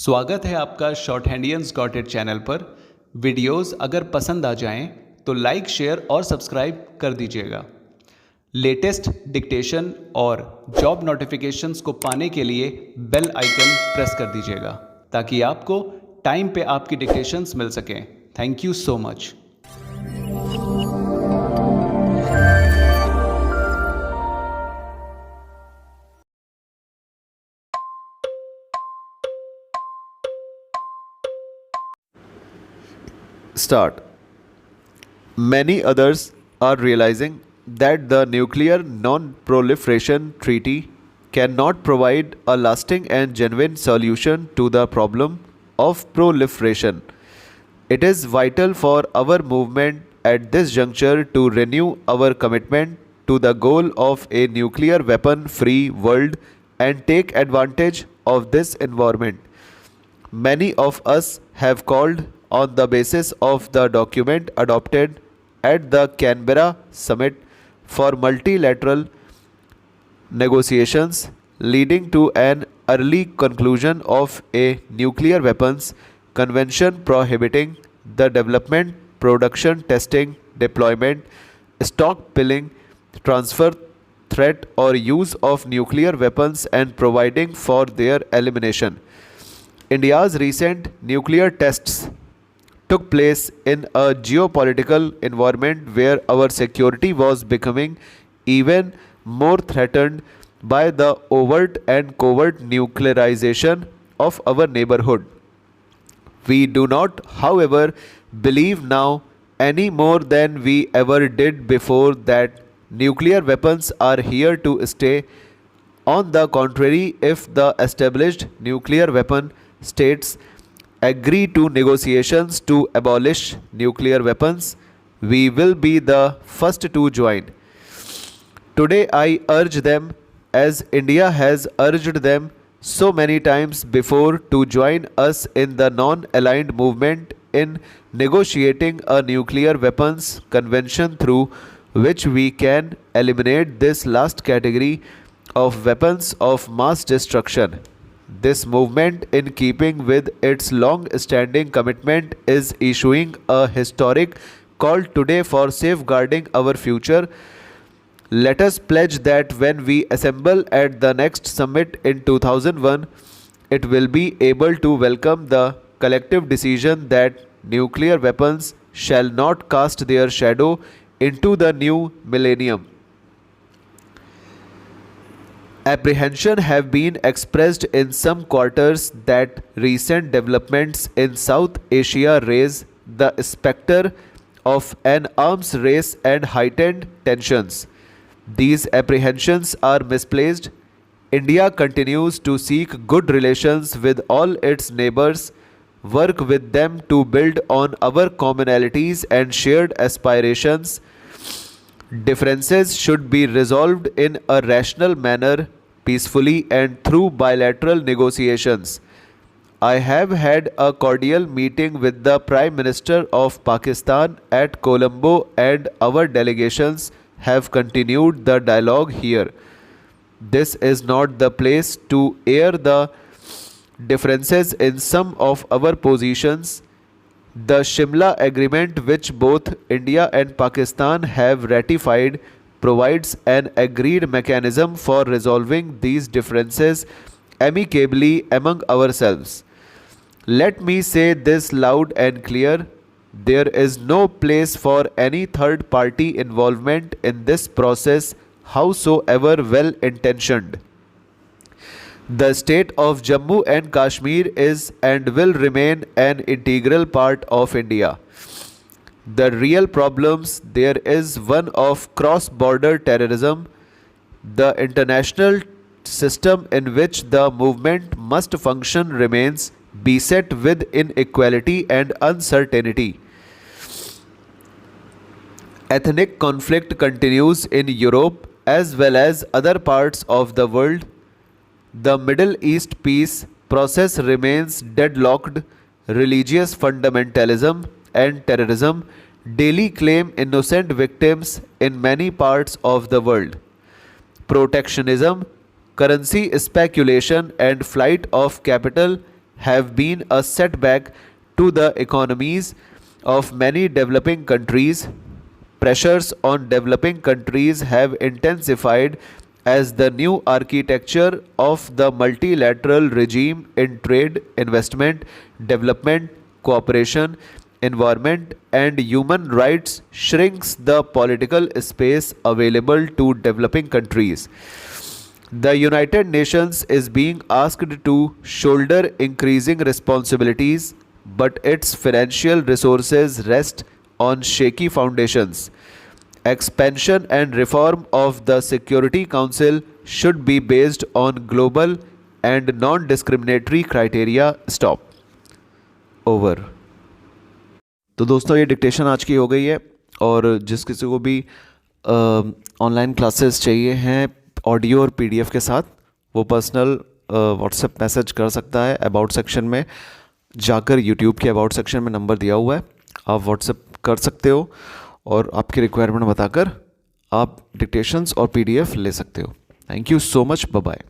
स्वागत है आपका शॉर्ट हैंडियंस गॉट इट चैनल पर। वीडियोस अगर पसंद आ जाएं तो लाइक, शेयर और सब्सक्राइब कर दीजिएगा। लेटेस्ट डिक्टेशन और जॉब नोटिफिकेशंस को पाने के लिए बेल आइकन प्रेस कर दीजिएगा ताकि आपको टाइम पे आपकी डिक्टेशंस मिल सकें। Thank you so much. Start. Many others are realizing that the Nuclear Non-Proliferation Treaty cannot provide a lasting and genuine solution to the problem of proliferation. It is vital for our movement at this juncture to renew our commitment to the goal of a nuclear weapon free world and take advantage of this environment. Many of us have called on the basis of the document adopted at the Canberra summit for multilateral negotiations leading to an early conclusion of a nuclear weapons convention prohibiting the development, production, testing, deployment, stockpiling, transfer, threat or use of nuclear weapons and providing for their elimination. India's recent nuclear tests took place in a geopolitical environment where our security was becoming even more threatened by the overt and covert nuclearization of our neighborhood. We do not, however, believe now any more than we ever did before that nuclear weapons are here to stay. On the contrary, if the established nuclear weapon states agree to negotiations to abolish nuclear weapons, we will be the first to join. Today I urge them, as India has urged them so many times before, to join us in the non-aligned movement in negotiating a nuclear weapons convention through which we can eliminate this last category of weapons of mass destruction. This movement, in keeping with its long-standing commitment, is issuing a historic call today for safeguarding our future. Let us pledge that when we assemble at the next summit in 2001, it will be able to welcome the collective decision that nuclear weapons shall not cast their shadow into the new millennium. Apprehension have been expressed in some quarters that recent developments in South Asia raise the specter of an arms race and heightened tensions. These apprehensions are misplaced. India continues to seek good relations with all its neighbors, work with them to build on our commonalities and shared aspirations. Differences should be resolved in a rational manner, peacefully and through bilateral negotiations. I have had a cordial meeting with the Prime Minister of Pakistan at Colombo and our delegations have continued the dialogue here. This is not the place to air the differences in some of our positions. The Shimla Agreement, which both India and Pakistan have ratified, provides an agreed mechanism for resolving these differences amicably among ourselves. Let me say this loud and clear: there is no place for any third party involvement in this process, howsoever well intentioned. The state of Jammu and Kashmir is and will remain an integral part of India. The real problems there is one of cross-border terrorism. The international system in which the movement must function remains beset with inequality and uncertainty. Ethnic conflict continues in Europe as well as other parts of the world. The Middle East peace process remains deadlocked. Religious fundamentalism and terrorism daily claim innocent victims in many parts of the world. Protectionism, currency speculation, and flight of capital have been a setback to the economies of many developing countries. Pressures on developing countries have intensified as the new architecture of the multilateral regime in trade, investment, development, cooperation, environment, and human rights shrinks the political space available to developing countries. The United Nations is being asked to shoulder increasing responsibilities, but its financial resources rest on shaky foundations. Expansion and reform of the Security Council should be based on global and non-discriminatory criteria. Stop. Over. तो दोस्तों ये dictation आज की हो गई है, और जिस किसी को भी ऑनलाइन क्लासेस चाहिए हैं ऑडियो और पीडीएफ के साथ, वो पर्सनल व्हाट्सएप मैसेज कर सकता है। अबाउट सेक्शन में जाकर यूट्यूब के अबाउट सेक्शन में नंबर दिया हुआ है, आप व्हाट्सएप कर सकते हो और आपकी रिक्वायरमेंट बताकर आप डिक्टेशंस और पीडीएफ ले सकते हो। Thank you so much, bye bye.